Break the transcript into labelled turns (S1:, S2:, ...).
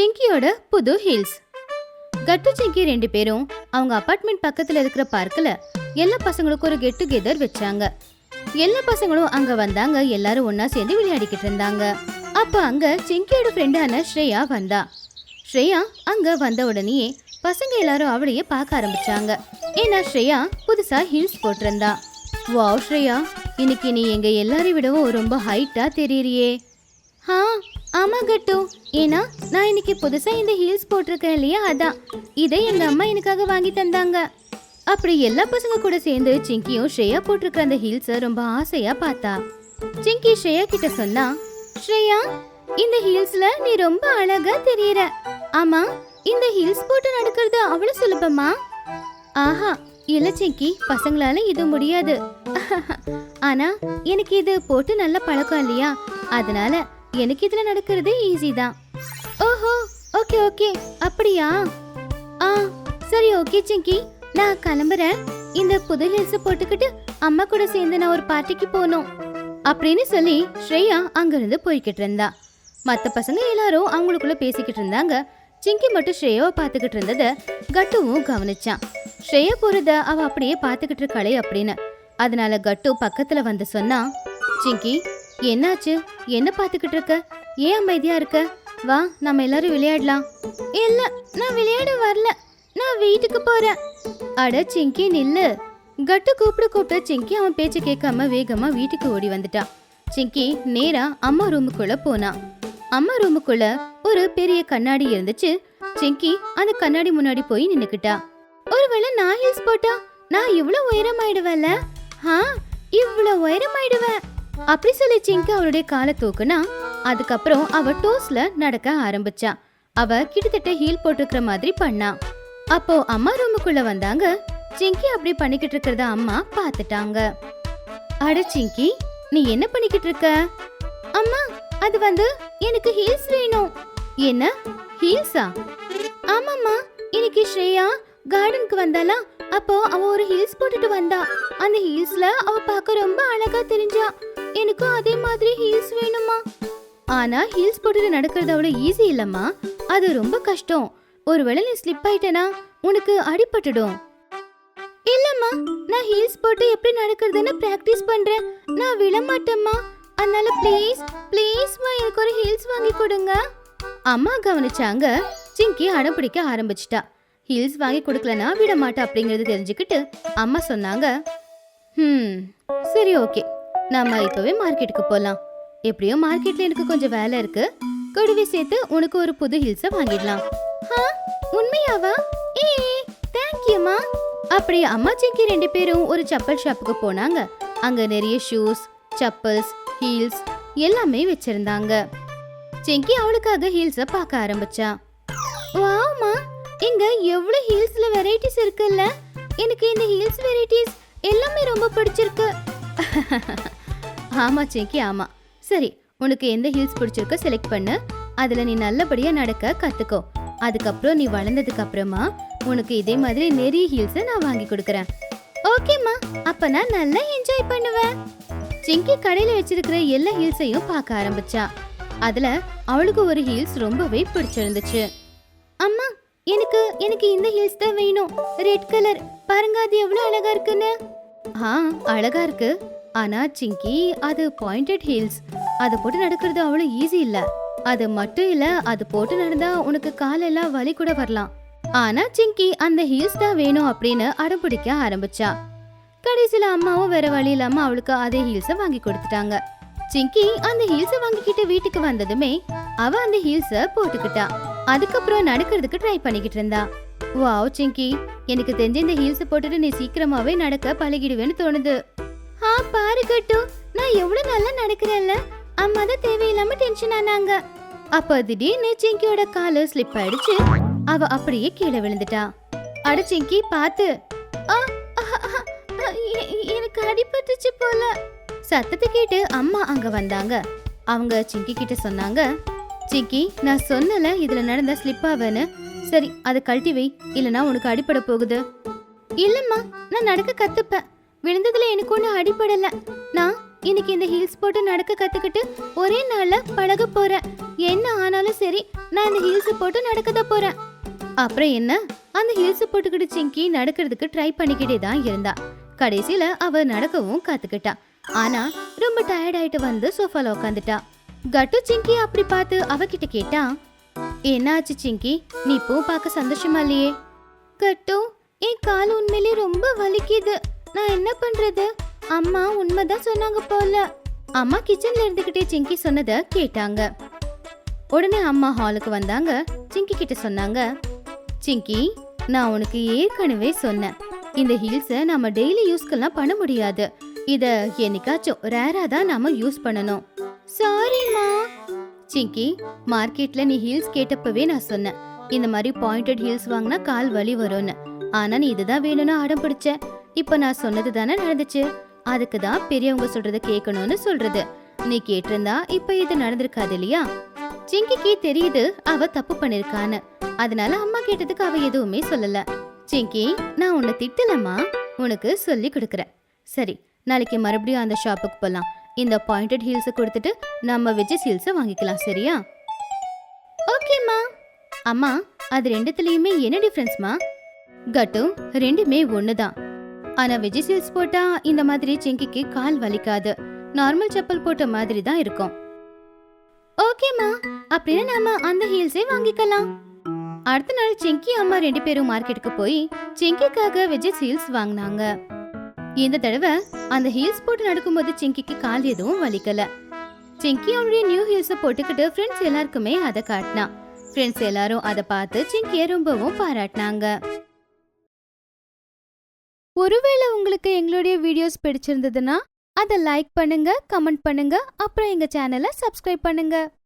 S1: சிங்கியோட புது ஹில்ஸ். கட்டு சிங்கி 2 பேரும் அவங்க அபார்ட்மெண்ட் பக்கத்துல இருக்கிற பார்க்ல எல்லா பசங்களுக்கும் ஒரு கெட் டுகெதர் வச்சாங்க. எல்லா பசங்களும் அங்க வந்தாங்க. எல்லாரும் ஒன்னா சேர்ந்து விளையாடிக்கிட்டு இருந்தாங்க. அப்ப அங்க சிங்கியோட ஃப்ரெண்டான ஸ்ரேயா வந்தா. ஸ்ரேயா அங்க வந்த உடனே பசங்க எல்லாரும் அவளையே பார்க்க ஆரம்பிச்சாங்க. ஏன்னா ஸ்ரேயா புதுசா ஹில்ஸ் போட்டிருந்தா. வாவ் ஸ்ரேயா, இன்னைக்கு நீ எங்க எல்லாரையும் விடவும் ரொம்ப ஹைட்டா தெரியறியே. ஆமா கட்டு, ஏன்னா நான் இன்னைக்கு புதுசா இந்த ஹீல்ஸ் போட்டிருக்கேன் இல்லையா, அதான் இதை எங்க அம்மா எனக்காக வாங்கி தந்தாங்க. அப்படி எல்லா பசங்க கூட சேர்ந்து சிங்கியும் ஸ்ரேயா போட்டிருக்கிற அந்த ஹீல்ஸ ரொம்ப ஆசையா பார்த்தா. சிங்கி ஸ்ரேயா கிட்ட சொன்னா, ஸ்ரேயா, இந்த ஹீல்ஸ்ல நீ ரொம்ப அழகா தெரியற. ஆமா, இந்த ஹீல்ஸ் போட்டு நடக்கிறது அவ்வளவு சுலபமா? ஆஹா இல்ல சிங்கி, பசங்களால இது முடியாது. ஆனா எனக்கு இது போட்டு நல்ல பழக்கம் இல்லையா, அதனால எனக்கு இதுல நடக்கிறது ஈஸி தான். ஓஹோ, ஓகே ஓகே, அப்படியா? சரி ஓகே சிங்கி, நான் கிளம்புறேன். இந்த புது ஹில்ஸ் போட்டுக்கிட்டு அம்மா கூட சேர்ந்து நான் ஒரு பார்ட்டிக்கு போகணும் அப்படின்னு சொல்லி ஸ்ரேயா அங்கிருந்து போய்கிட்டு இருந்தா. மத்த பசங்க எல்லாரும் அவங்களுக்குள்ள பேசிக்கிட்டு இருந்தாங்க. சிங்கி மட்டும் ஸ்ரேயாவை பார்த்துக்கிட்டு இருந்தத கட்டுவும் கவனிச்சான். ஸ்ரேயா போறத அவ அப்படியே பார்த்துக்கிட்டு இருக்காளே அப்படின்னு. அதனால கட்டு பக்கத்துல வந்து சொன்னா, சிங்கி என்னாச்சு, என்ன பார்த்துக்கிட்டு இருக்க, ஏன் அமைதியா இருக்க? வா நம்ம எல்லாரும் விளையாடலாம். இல்ல, நான் விளையாட வரல, நான் வீட்டுக்கு போறேன். அட சிங்கி நில்லு. கட்டு கூப்பிட்டு சிங்கி அவன் பேச்ச கேட்காம வேகமா வீட்டுக்கு ஓடி வந்துட்டான். சிங்கி நேரா அம்மா ரூமுக்குள்ள போனா. அம்மா ரூமுக்குள்ள ஒரு பெரிய கண்ணாடி இருந்துச்சு. சிங்கி அந்த கண்ணாடி முன்னாடி போய் நின்னுக்கிட்டா. ஒருவேளை நான் ஹில்ஸ் போட்டா நான் இவ்வளவு உயரமாயிடுவேன்ல. இவ்வளவு உயரமாயிடுவேன் அப்படி சொல்லி சிங்கி அவளுடைய காலை தூக்குனா. அதுக்கப்புறம் அவ டோஸ்ல நடக்க ஆரம்பிச்சா. அவ கிட்டத்தட்ட ஹீல் போட்டுக்கிற மாதிரி பண்ணா. அப்போ அம்மா ரூமுக்குள்ள வந்தாங்க. சிங்கி அப்படி பண்ணிக்கிட்டு இருக்கிறத அம்மா பாத்துட்டாங்க. அட சிங்கி, நீ என்ன பண்ணிக்கிட்டு இருக்க? அம்மா, அது வந்து எனக்கு ஹீல்ஸ் வேணும். என்ன ஹீல்ஸா? ஆமாம்மா, இன்னைக்கு ஸ்ரேயா கார்டனுக்கு வந்தாளா, அப்போ அவ ஒரு ஹீல்ஸ் போட்டுட்டு வந்தா. அந்த ஹீல்ஸ்ல அவ பார்க்க ரொம்ப அழகா தெரிஞ்சா. எனக்கும் அதே மாதிரி ஹீல்ஸ் வேணுமா? ஆனா ஹீல்ஸ் போட்டுட்டு நடக்கிறது அவ்வளவு ஈஸி இல்லம்மா, அது ரொம்ப கஷ்டம். ஒருவேளை நீ ஸ்லிப் ஆயிட்டனா உனக்கு அடிபட்டுடும். இல்லம்மா, நான் ஹீல்ஸ் போட்டு எப்படி நடக்கிறதுன்னு பிராக்டிஸ் பண்றேன். நான் விழ மாட்டேம்மா. அதனால ப்ளீஸ் ப்ளீஸ்மா எனக்கு ஒரு ஹீல்ஸ் வாங்கி கொடுங்க. அம்மா கவனிச்சாங்க. சிங்கி அடம் பிடிக்க ஆரம்பிச்சிட்டா. ஹீல்ஸ் வாங்கி கொடுக்கலனா விட மாட்டா அப்படிங்கறது தெரிஞ்சுக்கிட்டு அம்மா சொன்னாங்க, சரி ஓகே, நாம இப்பவே மார்க்கெட்டுக்கு போலாம். எப்படியோ மார்க்கெட்ல எனக்கு கொஞ்சம் வேலை இருக்கு. கூடவே சேர்த்து உனக்கு ஒரு புது ஹில்ஸ வாங்கிடலாம். உண்மையாவா? தேங்க்யூமா. அப்படி அம்மா சிங்கி 2 பேரும் ஒரு செப்பல் ஷாப்புக்கு போனாங்க. அங்க நிறைய ஷூஸ், செப்பல்ஸ், ஹீல்ஸ் எல்லாமே வச்சிருந்தாங்க. சிங்கி அவளுக்காக ஹீல்ஸ பார்க்க ஆரம்பிச்சா. வாவ்மா, இங்க எவ்வளவு ஹீல்ஸ்ல வெரைட்டிஸ் இருக்குல்ல. எனக்கு இந்த ஹீல்ஸ் வெரைட்டிஸ் எல்லாமே ரொம்ப பிடிச்சிருக்கு. ஆமா சிங்கி, ஆமா. சரி, உனக்கு எந்த ஹீல்ஸ் பிடிச்சிருக்கோ செலக்ட் பண்ணு. அதுல நீ நல்லபடியா நடக்க கத்துக்கோ. அதுக்கப்புறம் நீ வளர்ந்ததுக்கு அப்புறமா உனக்கு இதே மாதிரி நிறைய ஹீல்ஸ நான் வாங்கி கொடுக்கறேன். ஓகேம்மா, அப்ப நான் நல்லா என்ஜாய் பண்ணுவேன். சிங்கி கடையில வச்சிருக்கிற எல்லா ஹீல்ஸையும் பார்க்க ஆரம்பிச்சா. அதுல அவளுக்கு ஒரு ஹீல்ஸ் ரொம்பவே பிடிச்சிருந்துச்சு. அம்மா, எனக்கு இந்த ஹீல்ஸ் தான் வேணும். ரெட் கலர் பாருங்க, அது எவ்வளவு அழகா இருக்குன்னு. அழகா இருக்கு. ஆனா சிங்கி, அது பாயிண்டட் ஹீல்ஸ். அது போட்டு நடக்கிறது அவ்வளவு ஈஸி இல்ல. அது மட்டும் இல்ல, அது போட்டு நடந்தா உனக்கு காலெல்லாம் வலி கூட வரலாம். ஆனா சிங்கி அந்த ஹீல்ஸ் தான் வேணும் அப்படின்னு அடம் பிடிக்க ஆரம்பிச்சா. கடைசியில அம்மாவும் வேற வழி இல்லாம அவளுக்கு அதே ஹீல்ஸ வாங்கி கொடுத்துட்டாங்க. சிங்கி அந்த ஹீல்ஸ வாங்கிக்கிட்டு வீட்டுக்கு வந்ததுமே அவ அந்த ஹீல்ஸ போட்டுக்கிட்டா. அதுக்கப்புறம் நடக்கிறதுக்கு ட்ரை பண்ணிக்கிட்டு இருந்தா. வாவ் சிங்கி, எனக்கு தெரிஞ்ச இந்த ஹீல்ஸ் போட்டுட்டு நீ சீக்கிரமாவே நடக்க பழகிடுவேன்னு தோணுது. பாரு கட்டு, நான் எவ்வளவு நல்லா நடக்கிறேன்ல. அம்மா தான் தேவையில்லாம டென்ஷன் ஆனாங்க. அப்ப திடீர்னு சிங்கியோட காலு ஸ்லிப் ஆயிடுச்சு. அவ அப்படியே கீழே விழுந்துட்டா. அட சிங்கி பாத்து. எனக்கு அடிபட்டுச்சு போல. சத்தத்தை கேட்டு அம்மா அங்க வந்தாங்க. அவங்க சிங்கி கிட்ட சொன்னாங்க, சிங்கி, நான் சொன்னல இதுல நடந்த ஸ்லிப் ஆவேன்னு. சரி, அதை கழட்டி வை, இல்லனா உனக்கு அடிபட போகுது. இல்லம்மா, நான் நடக்க கத்துப்பேன். விழுந்ததுல எனக்கு ஒண்ணு அடிபடல. நான் இன்னைக்கு இந்த ஹீல்ஸ் போட்டு நடக்க கத்துக்கிட்டு ஒரே நாள்ல பழக போறேன். என்ன ஆனாலும் சரி, நான் இந்த ஹீல்ஸ் போட்டு நடக்கதான் போறேன். அப்புறம் என்ன, அந்த ஹீல்ஸ் போட்டுக்கிட்டு சிங்கி நடக்கிறதுக்கு ட்ரை பண்ணிக்கிட்டே தான் இருந்தா. கடைசியில அவ நடக்கவும் கத்துக்கிட்டா. ஆனா ரொம்ப டயர்ட் ஆயிட்டு வந்து சோஃபால உட்காந்துட்டா. கட்டு சிங்கி அப்படி பார்த்து அவகிட்ட கேட்டா, என்ன ஆச்சு சிங்கி, நீ இப்போ பார்க்க சந்தோஷமா இல்லையே? கட்டு, என் கால் உண்மையிலே ரொம்ப வலிக்குது. நான் என்ன பண்றது? அம்மா உண்மைதான் சொன்னாங்க போல. அம்மா கிச்சன்ல இருந்துகிட்டே சிங்கி சொன்னதை கேட்டாங்க. உடனே அம்மா ஹாலுக்கு வந்தாங்க. சிங்கி கிட்ட சொன்னாங்க, சிங்கி, நான் உனக்கு ஏற்கனவே சொன்னேன், இந்த ஹீல்ஸை நம்ம டெய்லி யூஸ்க்கெல்லாம் பண்ண முடியாது. இத என்னைக்காச்சும் ரேரா தான் நாம யூஸ் பண்ணணும். சாரிமா. சிங்கி, மார்க்கெட்ல நீ ஹீல்ஸ் கேட்டப்பவே நான் சொன்னேன், இந்த மாதிரி பாயிண்டட் ஹீல்ஸ் வாங்கினா கால் வலி வரும்னு. ஆனா நீ இதுதான் வேணும்னு அடம் பிடிச்ச. இப்ப நான் சொன்னது தானே நடந்துச்சு. அதுக்கு தான் பெரியவங்க சொல்றத கேட்கணும்னு சொல்றது. நீ கேட்டிருந்தா இப்ப இது நடந்திருக்காது இல்லையா? சிங்கிக்கு தெரியுது அவ தப்பு பண்ணிருக்கான்னு. அதனால அம்மா கேட்டதுக்கு அவ எதுவுமே சொல்லல. சிங்கி, நான் உன்னை திட்டலம்மா, உனக்கு சொல்லி கொடுக்கறேன். சரி, நாளைக்கு மறுபடியும் அந்த ஷாப்புக்கு போலாம். இந்த பாயிண்டட் ஹீல்ஸ் கொடுத்துட்டு நம்ம வெஜ்ஜஸ் ஹீல்ஸை வாங்கிக்கலாம், சரியா? ஓகேம்மா. அம்மா, அது ரெண்டுத்துலயுமே என்ன டிஃபரன்ஸ்மா? கட்டு, ரெண்டுமே ஒண்ணுதான். ஆனா வெஜ்ஜஸ் ஹீல்ஸ் போட்டா இந்த மாதிரி சிங்கிக்கு கால் வலிக்காது. நார்மல் செப்பல் போட்ட மாதிரி தான் இருக்கும். ஓகேம்மா, அப்படின்னா நாம அந்த ஹீல்ஸே வாங்கிக்கலாம். அடுத்த நாள் சிங்கி அம்மா 2 பேரும் மார்க்கெட்டுக்கு போய் சிங்கிக்காக வெஜ்ஜஸ் ஹீல்ஸ் வாங்கினாங்க. இந்த தடவை அந்த ஹீல்ஸ் போட்டு நடக்கும்போது சிங்கிக்கு கால் எதுவும் வலிக்கல. சிங்கி அவனுடைய நியூ ஹீல்ஸை போட்டுக்கிட்டு ஃப்ரெண்ட்ஸ் எல்லாருக்குமே அதை காட்டினா. ஃப்ரெண்ட்ஸ் எல்லாரும் அதை பார்த்து சிங்கியை ரொம்பவும் பாராட்டினாங்க. ஒருவேளை உங்களுக்கு எங்களுடைய வீடியோஸ் பிடிச்சிருந்ததுன்னா அதை லைக் பண்ணுங்க, கமெண்ட் பண்ணுங்க, அப்புறம் எங்க சேனலை சப்ஸ்கிரைப் பண்ணுங்க.